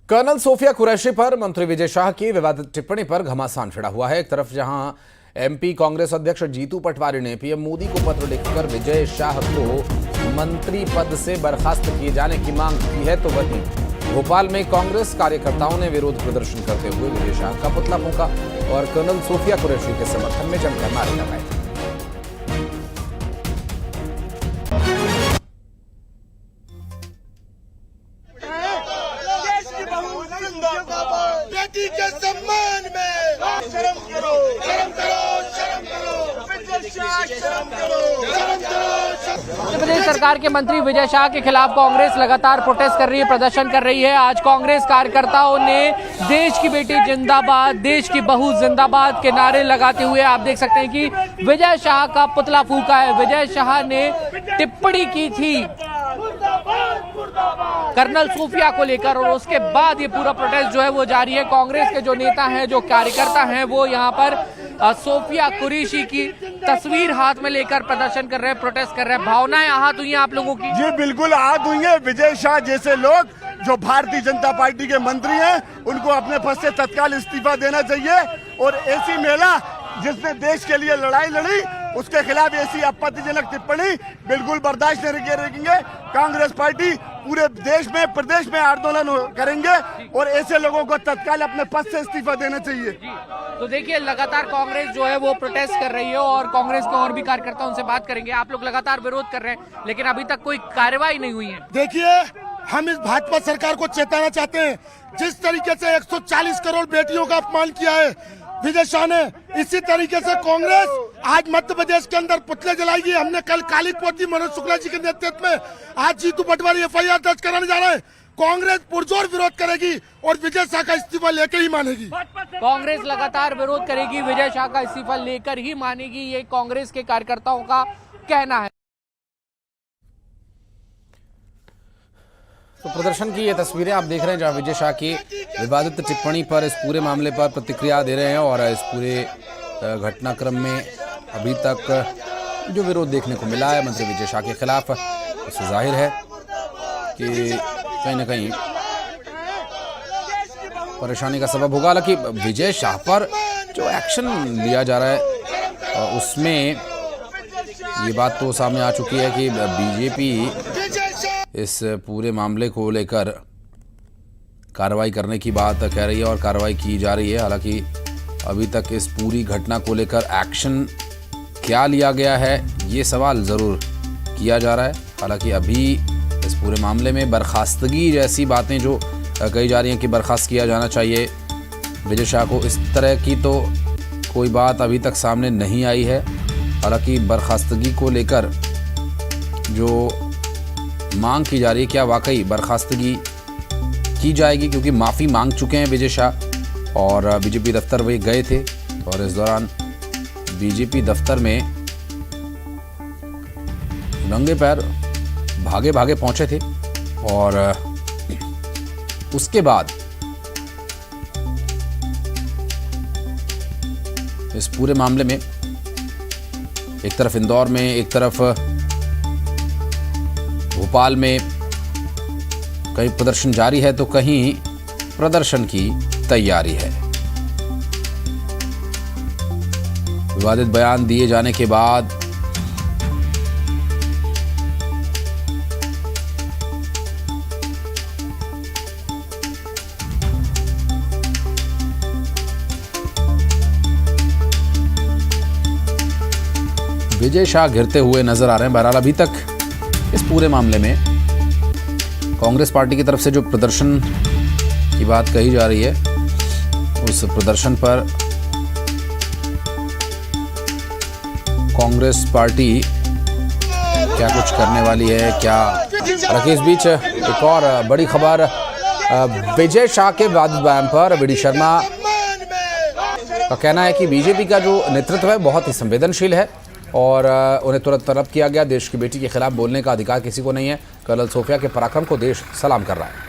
Colonel Sophia Qureshi पर मंत्री विजय शाह की विवादित टिप्पणी पर घमासान छिड़ा हुआ है। एक तरफ जहां एमपी कांग्रेस अध्यक्ष जीतू पटवारी ने पीएम मोदी को पत्र लिखकर विजय शाह को मंत्री पद से बर्खास्त किए जाने की मांग की है, तो वहीं भोपाल में कांग्रेस कार्यकर्ताओं ने विरोध प्रदर्शन करते हुए विजय शाह का पुतला फूंका और कर्नल सोफिया कुरैशी के समर्थन में जमकर नारे लगाए। बेटी के सम्मान में शर्म करो, शर्म करो, शर्म करो, शर्म करो, शर्म करो। उत्तर प्रदेश सरकार के मंत्री विजय शाह के खिलाफ कांग्रेस लगातार प्रोटेस्ट कर रही है, प्रदर्शन कर रही है। आज कांग्रेस कार्यकर्ताओं ने देश की बेटी जिंदाबाद, देश की बहू जिंदाबाद के नारे लगाते हुए आप देख सकते हैं कि विजय शाह का पुतला फूंका है। विजय शाह ने टिप्पणी की थी कर्नल सोफिया को लेकर और उसके बाद ये पूरा प्रोटेस्ट जो है वो जारी है। कांग्रेस के जो नेता हैं, जो कार्यकर्ता हैं, वो यहाँ पर सोफिया कुरैशी की तस्वीर हाथ में लेकर प्रदर्शन कर रहे हैं, प्रोटेस्ट कर रहे हैं। भावनाएं आहत हुई हैं आप लोगों की? जी बिल्कुल आहत हुई है। विजय शाह जैसे लोग जो भारतीय जनता पार्टी के मंत्री हैं, उनको अपने पद से तत्काल इस्तीफा देना चाहिए और ऐसी महिला जिसने देश के लिए लड़ाई लड़ी, उसके खिलाफ ऐसी आपत्तिजनक टिप्पणी बिल्कुल बर्दाश्त नहीं करेंगे। कांग्रेस पार्टी पूरे देश में, प्रदेश में आंदोलन करेंगे और ऐसे लोगों को तत्काल अपने पद से इस्तीफा देना चाहिए। तो देखिए, लगातार कांग्रेस जो है वो प्रोटेस्ट कर रही है और कांग्रेस के और भी कार्यकर्ता उनसे बात करेंगे। आप लोग लगातार विरोध कर रहे हैं, लेकिन अभी तक कोई कार्रवाई नहीं हुई है। देखिए, हम इस भाजपा सरकार को चेताना चाहते हैं। जिस तरीके से 140 करोड़ बेटियों का अपमान किया है विजय शाह ने, इसी तरीके से कांग्रेस आज मध्य प्रदेश के अंदर पुतले जलाएगी। हमने कल काली पोती मनोज शुक्ला जी के नेतृत्व में आज जीतू पटवारी FIR दर्ज कराने जा रहे हैं। कांग्रेस पुरजोर विरोध करेगी और विजय शाह का इस्तीफा लेकर ही मानेगी। कांग्रेस लगातार विरोध करेगी, विजय शाह का इस्तीफा लेकर ही मानेगी, ये कांग्रेस के कार्यकर्ताओं का कहना है। तो प्रदर्शन की ये तस्वीरें आप देख रहे हैं जहां विजय शाह की विवादित टिप्पणी पर इस पूरे मामले पर प्रतिक्रिया दे रहे हैं और इस पूरे घटनाक्रम में अभी तक जो विरोध देखने को मिला है मंत्री विजय शाह के खिलाफ, उससे जाहिर है कि कहीं ना कहीं परेशानी का सबब होगा। हालांकि विजय शाह पर जो एक्शन लिया जा रहा है उसमें ये बात तो सामने आ चुकी है कि बीजेपी इस पूरे मामले को लेकर कार्रवाई करने की बात कह रही है और कार्रवाई की जा रही है। हालांकि अभी तक इस पूरी घटना को लेकर एक्शन क्या लिया गया है, ये सवाल ज़रूर किया जा रहा है। हालांकि अभी इस पूरे मामले में बर्खास्तगी जैसी बातें जो कही जा रही हैं कि बर्खास्त किया जाना चाहिए विजय शाह को, इस तरह की तो कोई बात अभी तक सामने नहीं आई है। हालांकि बर्खास्तगी को लेकर जो मांग की जा रही है, क्या वाकई बर्खास्तगी की जाएगी, क्योंकि माफ़ी मांग चुके हैं विजय शाह और बीजेपी दफ्तर वे गए थे और इस दौरान बीजेपी दफ्तर में नंगे पैर भागे भागे पहुंचे थे और उसके बाद इस पूरे मामले में एक तरफ इंदौर में, एक तरफ भोपाल में कहीं प्रदर्शन जारी है तो कहीं प्रदर्शन की तैयारी है। विवादित बयान दिए जाने के बाद विजय शाह घिरते हुए नजर आ रहे हैं। बहरहाल अभी तक इस पूरे मामले में कांग्रेस पार्टी की तरफ से जो प्रदर्शन की बात कही जा रही है, उस प्रदर्शन पर कांग्रेस पार्टी क्या कुछ करने वाली है, क्या। हालांकि इस बीच एक और बड़ी खबर, विजय शाह के विवादित बयान पर VD शर्मा का कहना है कि बीजेपी का जो नेतृत्व है बहुत ही संवेदनशील है और उन्हें तुरंत तलब किया गया। देश की बेटी के खिलाफ बोलने का अधिकार किसी को नहीं है। कर्नल सोफिया के पराक्रम को देश सलाम कर रहा है।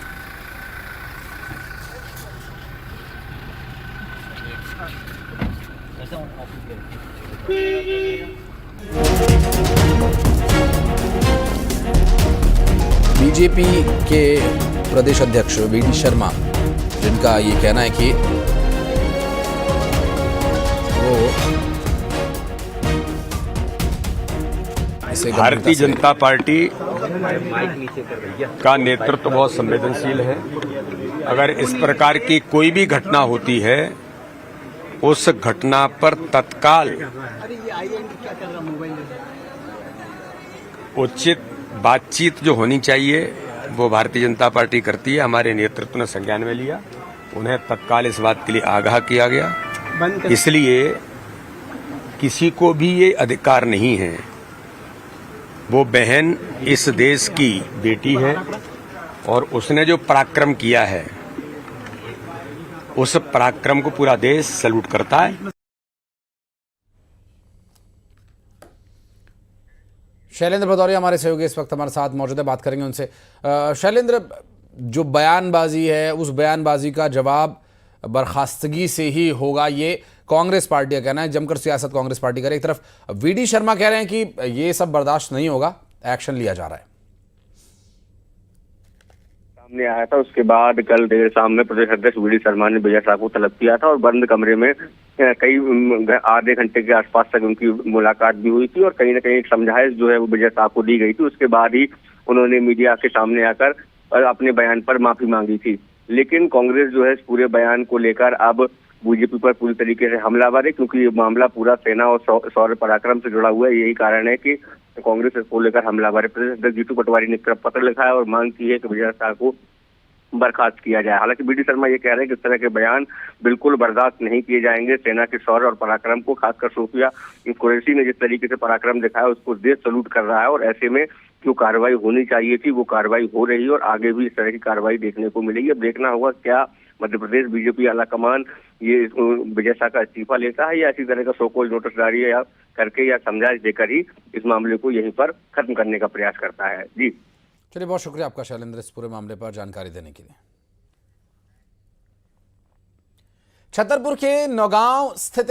बीजेपी के प्रदेश अध्यक्ष VD शर्मा जिनका ये कहना है कि वो इसे भारतीय जनता पार्टी का नेतृत्व बहुत संवेदनशील है। अगर इस प्रकार की कोई भी घटना होती है, उस घटना पर तत्काल उचित बातचीत जो होनी चाहिए वो भारतीय जनता पार्टी करती है। हमारे नेतृत्व ने संज्ञान में लिया, उन्हें तत्काल इस बात के लिए आगाह किया गया। इसलिए किसी को भी ये अधिकार नहीं है, वो बहन इस देश की बेटी है और उसने जो पराक्रम किया है उस पराक्रम को पूरा देश सैल्यूट करता है। शैलेंद्र भदौरिया हमारे सहयोगी इस वक्त हमारे साथ मौजूद है, बात करेंगे उनसे। शैलेंद्र, जो बयानबाजी है उस बयानबाजी का जवाब बर्खास्तगी से ही होगा, ये कांग्रेस पार्टी का कहना है। जमकर सियासत कांग्रेस पार्टी करे। एक तरफ वीडी शर्मा कह रहे हैं कि ये सब बर्दाश्त नहीं होगा, एक्शन लिया जा रहा है। सामने आया था, उसके बाद कल देर शाम में प्रदेश अध्यक्ष वीडी शर्मा ने विजय शाह को तलब किया था और बंद कमरे में कई आधे घंटे के आसपास तक उनकी मुलाकात भी हुई थी और कहीं ना कहीं एक समझाइश जो है वो विजय शाह को दी गई थी। उसके बाद ही उन्होंने मीडिया के सामने आकर अपने बयान पर माफी मांगी थी। लेकिन कांग्रेस जो है इस पूरे बयान को लेकर अब बीजेपी पर पूरी तरीके से हमलावर है, क्योंकि ये मामला पूरा सेना और शौर्य पराक्रम से जुड़ा हुआ है। यही कारण है कि कांग्रेस इसको लेकर हमलावर है। प्रदेश अध्यक्ष जीतू पटवारी ने पत्र लिखा है और मांग की है कि विजय शाह को बर्खास्त किया जाए। हालांकि वीडी शर्मा ये कह रहे हैं कि इस तरह के बयान बिल्कुल बर्दाश्त नहीं किए जाएंगे। सेना के शौर्य और पराक्रम को, खासकर सोफिया कुरैशी ने जिस तरीके से पराक्रम दिखाया उसको देश सैल्यूट कर रहा है और ऐसे में जो कार्रवाई होनी चाहिए थी वो कार्रवाई हो रही है और आगे भी इस तरह की कार्रवाई देखने को मिलेगी। अब देखना होगा क्या मध्य प्रदेश बीजेपी आलाकमान ये विजय शाह का इस्तीफा लेता है या इसी तरह का सोकॉल्ड नोटिस जारी या करके या समझाइश देकर ही इस मामले को यहीं पर खत्म करने का प्रयास करता है। जी चलिए, बहुत शुक्रिया आपका शैलेंद्र इस पूरे मामले पर जानकारी देने के लिए। छतरपुर के नौगांव स्थित